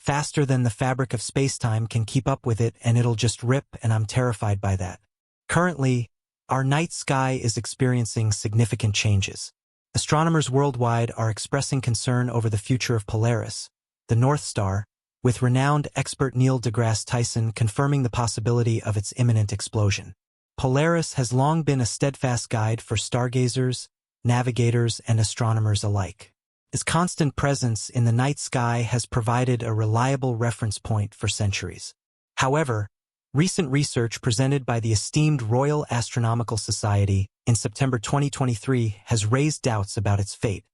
Faster than the fabric of space-time can keep up with it, and it'll just rip, and I'm terrified by that. Currently, our night sky is experiencing significant changes. Astronomers worldwide are expressing concern over the future of Polaris, the North Star, with renowned expert Neil deGrasse Tyson confirming the possibility of its imminent explosion. Polaris has long been a steadfast guide for stargazers, navigators, and astronomers alike. Its constant presence in the night sky has provided a reliable reference point for centuries. However, recent research presented by the esteemed Royal Astronomical Society in September 2023 has raised doubts about its fate,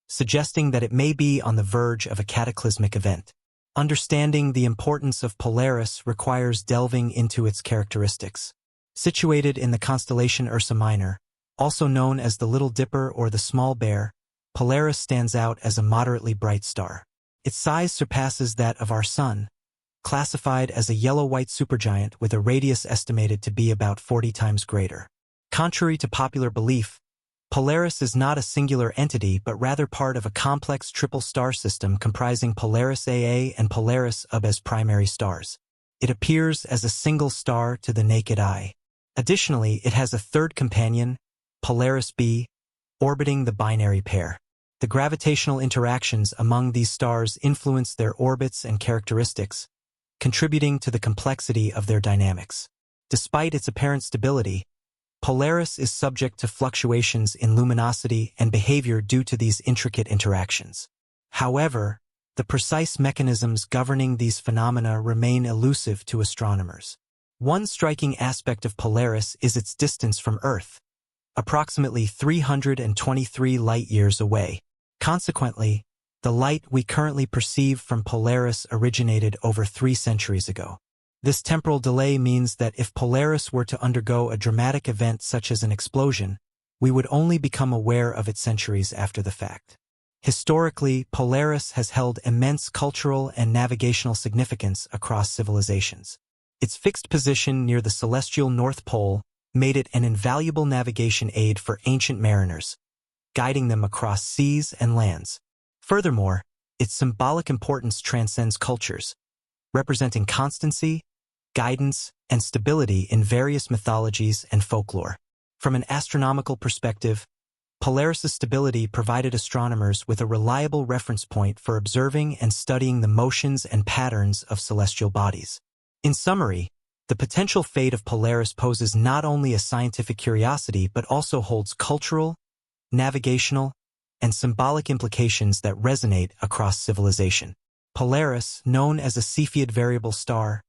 suggesting that it may be on the verge of a cataclysmic event. Understanding the importance of Polaris requires delving into its characteristics. Situated in the constellation Ursa Minor, also known as the Little Dipper or the Small Bear, Polaris stands out as a moderately bright star. Its size surpasses that of our Sun, classified as a yellow-white supergiant with a radius estimated to be about 40 times greater. Contrary to popular belief, Polaris is not a singular entity but rather part of a complex triple star system comprising Polaris AA and Polaris AB as primary stars. It appears as a single star to the naked eye. Additionally, it has a third companion, Polaris B, orbiting the binary pair. The gravitational interactions among these stars influence their orbits and characteristics, contributing to the complexity of their dynamics. Despite its apparent stability, Polaris is subject to fluctuations in luminosity and behavior due to these intricate interactions. However, the precise mechanisms governing these phenomena remain elusive to astronomers. One striking aspect of Polaris is its distance from Earth, approximately 323 light-years away. Consequently, the light we currently perceive from Polaris originated over 3 centuries ago. This temporal delay means that if Polaris were to undergo a dramatic event such as an explosion, we would only become aware of it centuries after the fact. Historically, Polaris has held immense cultural and navigational significance across civilizations. Its fixed position near the celestial North Pole made it an invaluable navigation aid for ancient mariners, guiding them across seas and lands. Furthermore, its symbolic importance transcends cultures, representing constancy, guidance, and stability in various mythologies and folklore. From an astronomical perspective, Polaris's stability provided astronomers with a reliable reference point for observing and studying the motions and patterns of celestial bodies. In summary, the potential fate of Polaris poses not only a scientific curiosity but also holds cultural, navigational, and symbolic implications that resonate across civilization. Polaris, known as a Cepheid variable star,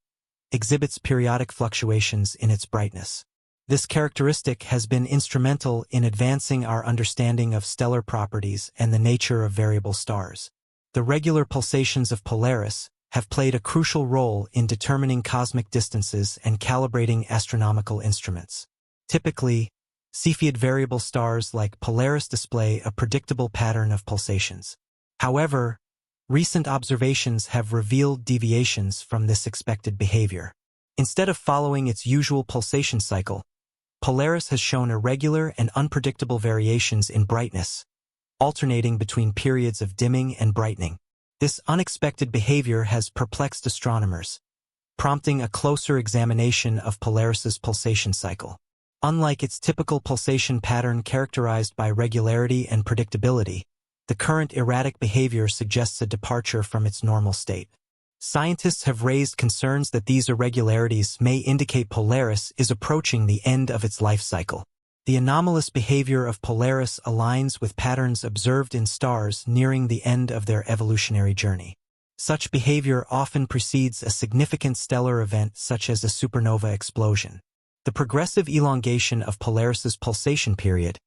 exhibits periodic fluctuations in its brightness. This characteristic has been instrumental in advancing our understanding of stellar properties and the nature of variable stars. The regular pulsations of Polaris have played a crucial role in determining cosmic distances and calibrating astronomical instruments. Typically, Cepheid variable stars like Polaris display a predictable pattern of pulsations. However, recent observations have revealed deviations from this expected behavior. Instead of following its usual pulsation cycle, Polaris has shown irregular and unpredictable variations in brightness, alternating between periods of dimming and brightening. This unexpected behavior has perplexed astronomers, prompting a closer examination of Polaris's pulsation cycle. Unlike its typical pulsation pattern characterized by regularity and predictability, the current erratic behavior suggests a departure from its normal state. Scientists have raised concerns that these irregularities may indicate Polaris is approaching the end of its life cycle. The anomalous behavior of Polaris aligns with patterns observed in stars nearing the end of their evolutionary journey. Such behavior often precedes a significant stellar event such as a supernova explosion. The progressive elongation of Polaris's pulsation period,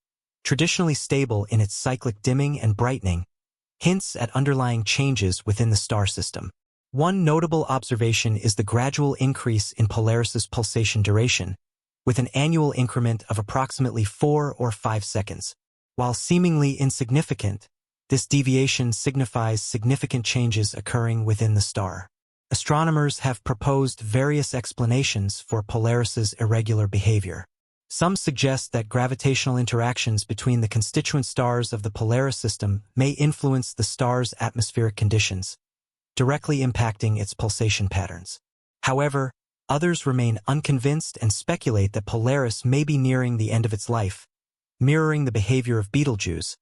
traditionally stable in its cyclic dimming and brightening, hints at underlying changes within the star system. One notable observation is the gradual increase in Polaris's pulsation duration, with an annual increment of approximately 4 or 5 seconds. While seemingly insignificant, this deviation signifies significant changes occurring within the star. Astronomers have proposed various explanations for Polaris's irregular behavior. Some suggest that gravitational interactions between the constituent stars of the Polaris system may influence the star's atmospheric conditions, directly impacting its pulsation patterns. However, others remain unconvinced and speculate that Polaris may be nearing the end of its life, mirroring the behavior of Betelgeuse,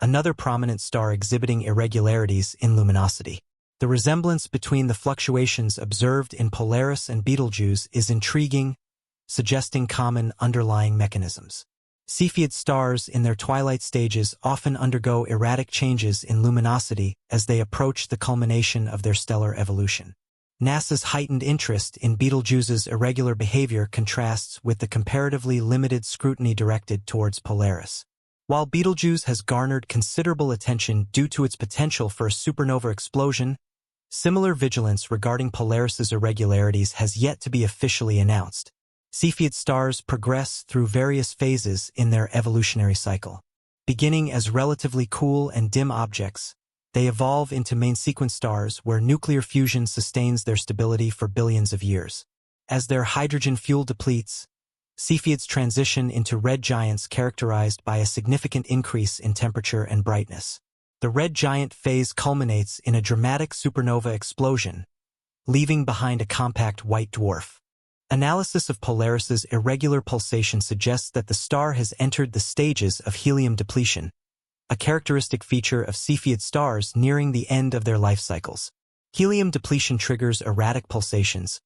another prominent star exhibiting irregularities in luminosity. The resemblance between the fluctuations observed in Polaris and Betelgeuse is intriguing, suggesting common underlying mechanisms. Cepheid stars in their twilight stages often undergo erratic changes in luminosity as they approach the culmination of their stellar evolution. NASA's heightened interest in Betelgeuse's irregular behavior contrasts with the comparatively limited scrutiny directed towards Polaris. While Betelgeuse has garnered considerable attention due to its potential for a supernova explosion, similar vigilance regarding Polaris's irregularities has yet to be officially announced. Cepheid stars progress through various phases in their evolutionary cycle. Beginning as relatively cool and dim objects, they evolve into main-sequence stars where nuclear fusion sustains their stability for billions of years. As their hydrogen fuel depletes, Cepheids transition into red giants characterized by a significant increase in temperature and brightness. The red giant phase culminates in a dramatic supernova explosion, leaving behind a compact white dwarf. Analysis of Polaris's irregular pulsation suggests that the star has entered the stages of helium depletion, a characteristic feature of Cepheid stars nearing the end of their life cycles. Helium depletion triggers erratic pulsations,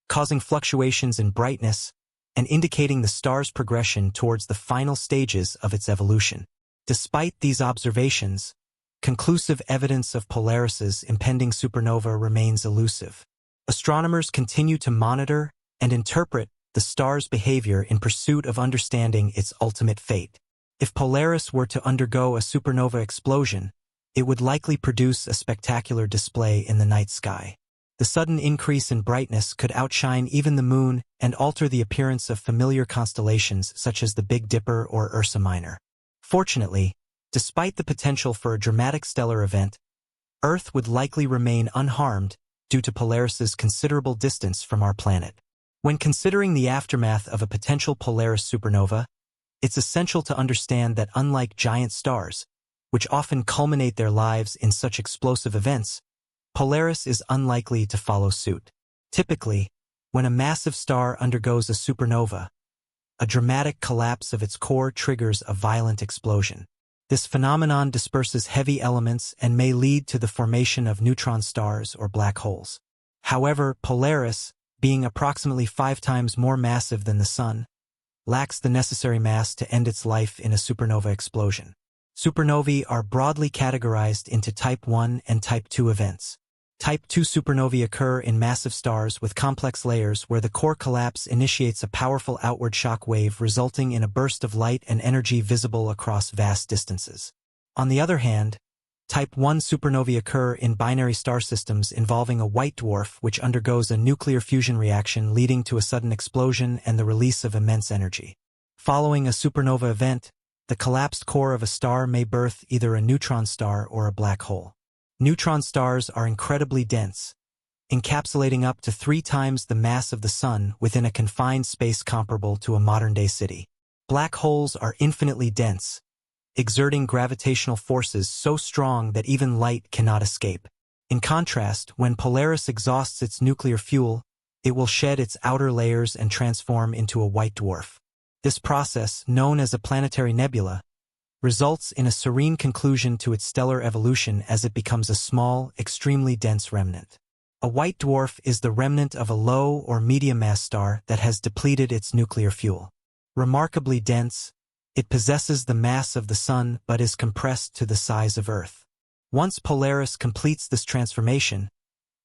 causing fluctuations in brightness and indicating the star's progression towards the final stages of its evolution. Despite these observations, conclusive evidence of Polaris's impending supernova remains elusive. Astronomers continue to monitor and interpret the star's behavior in pursuit of understanding its ultimate fate. If Polaris were to undergo a supernova explosion, it would likely produce a spectacular display in the night sky. The sudden increase in brightness could outshine even the moon and alter the appearance of familiar constellations such as the Big Dipper or Ursa Minor. Fortunately, despite the potential for a dramatic stellar event, Earth would likely remain unharmed due to Polaris's considerable distance from our planet. When considering the aftermath of a potential Polaris supernova, it's essential to understand that unlike giant stars, which often culminate their lives in such explosive events, Polaris is unlikely to follow suit. Typically, when a massive star undergoes a supernova, a dramatic collapse of its core triggers a violent explosion. This phenomenon disperses heavy elements and may lead to the formation of neutron stars or black holes. However, Polaris, being approximately 5 times more massive than the Sun, lacks the necessary mass to end its life in a supernova explosion. Supernovae are broadly categorized into Type 1 and Type 2 events. Type 2 supernovae occur in massive stars with complex layers where the core collapse initiates a powerful outward shock wave resulting in a burst of light and energy visible across vast distances. On the other hand, Type 1 supernovae occur in binary star systems involving a white dwarf which undergoes a nuclear fusion reaction leading to a sudden explosion and the release of immense energy. Following a supernova event, the collapsed core of a star may birth either a neutron star or a black hole. Neutron stars are incredibly dense, encapsulating up to 3 times the mass of the Sun within a confined space comparable to a modern-day city. Black holes are infinitely dense, exerting gravitational forces so strong that even light cannot escape. In contrast, when Polaris exhausts its nuclear fuel, it will shed its outer layers and transform into a white dwarf. This process, known as a planetary nebula, results in a serene conclusion to its stellar evolution as it becomes a small, extremely dense remnant. A white dwarf is the remnant of a low or medium-mass star that has depleted its nuclear fuel. Remarkably dense, it possesses the mass of the Sun but is compressed to the size of Earth. Once Polaris completes this transformation,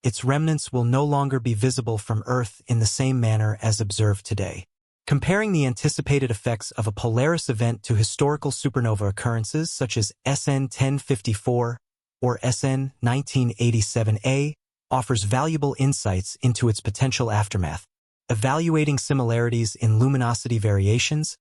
its remnants will no longer be visible from Earth in the same manner as observed today. Comparing the anticipated effects of a Polaris event to historical supernova occurrences such as SN 1054 or SN 1987A offers valuable insights into its potential aftermath. Evaluating similarities in luminosity variations,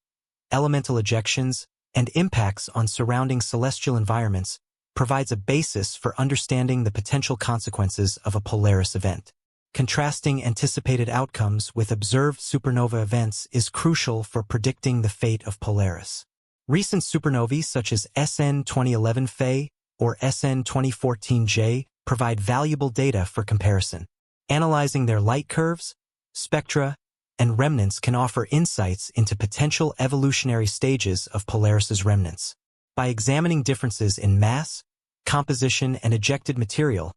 elemental ejections, and impacts on surrounding celestial environments provides a basis for understanding the potential consequences of a Polaris event. Contrasting anticipated outcomes with observed supernova events is crucial for predicting the fate of Polaris. Recent supernovae such as SN 2011 Fe or SN 2014 J provide valuable data for comparison. Analyzing their light curves, spectra, and remnants can offer insights into potential evolutionary stages of Polaris's remnants. By examining differences in mass, composition, and ejected material,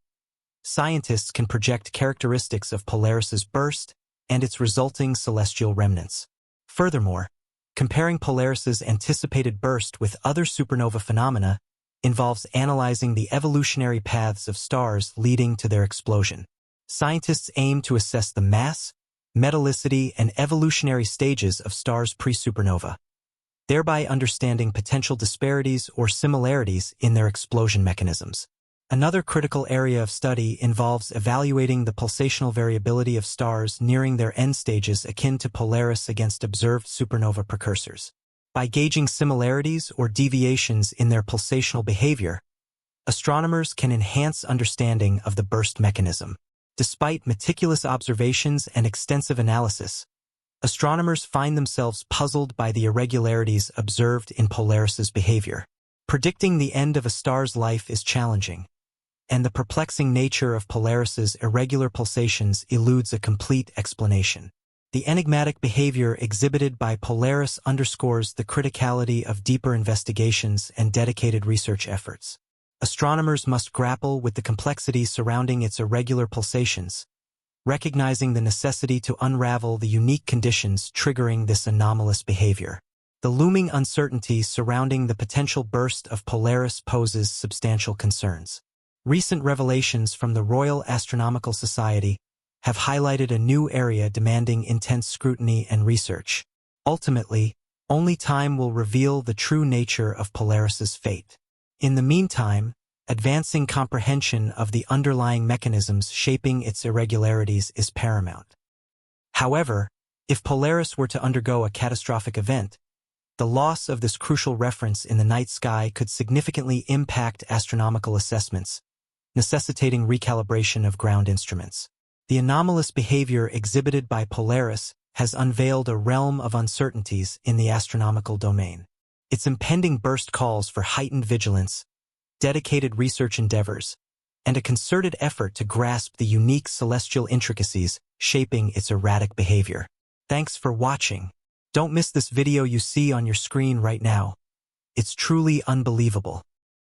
scientists can project characteristics of Polaris's burst and its resulting celestial remnants. Furthermore, comparing Polaris's anticipated burst with other supernova phenomena involves analyzing the evolutionary paths of stars leading to their explosion. Scientists aim to assess the mass, metallicity, and evolutionary stages of stars pre-supernova, thereby understanding potential disparities or similarities in their explosion mechanisms. Another critical area of study involves evaluating the pulsational variability of stars nearing their end stages akin to Polaris against observed supernova precursors. By gauging similarities or deviations in their pulsational behavior, astronomers can enhance understanding of the burst mechanism. Despite meticulous observations and extensive analysis, astronomers find themselves puzzled by the irregularities observed in Polaris's behavior. Predicting the end of a star's life is challenging, and the perplexing nature of Polaris's irregular pulsations eludes a complete explanation. The enigmatic behavior exhibited by Polaris underscores the criticality of deeper investigations and dedicated research efforts. Astronomers must grapple with the complexity surrounding its irregular pulsations, recognizing the necessity to unravel the unique conditions triggering this anomalous behavior. The looming uncertainty surrounding the potential burst of Polaris poses substantial concerns. Recent revelations from the Royal Astronomical Society have highlighted a new area demanding intense scrutiny and research. Ultimately, only time will reveal the true nature of Polaris's fate. In the meantime, advancing comprehension of the underlying mechanisms shaping its irregularities is paramount. However, if Polaris were to undergo a catastrophic event, the loss of this crucial reference in the night sky could significantly impact astronomical assessments, necessitating recalibration of ground instruments. The anomalous behavior exhibited by Polaris has unveiled a realm of uncertainties in the astronomical domain. Its impending burst calls for heightened vigilance, dedicated research endeavors, and a concerted effort to grasp the unique celestial intricacies shaping its erratic behavior. Thanks for watching. Don't miss this video you see on your screen right now. It's truly unbelievable.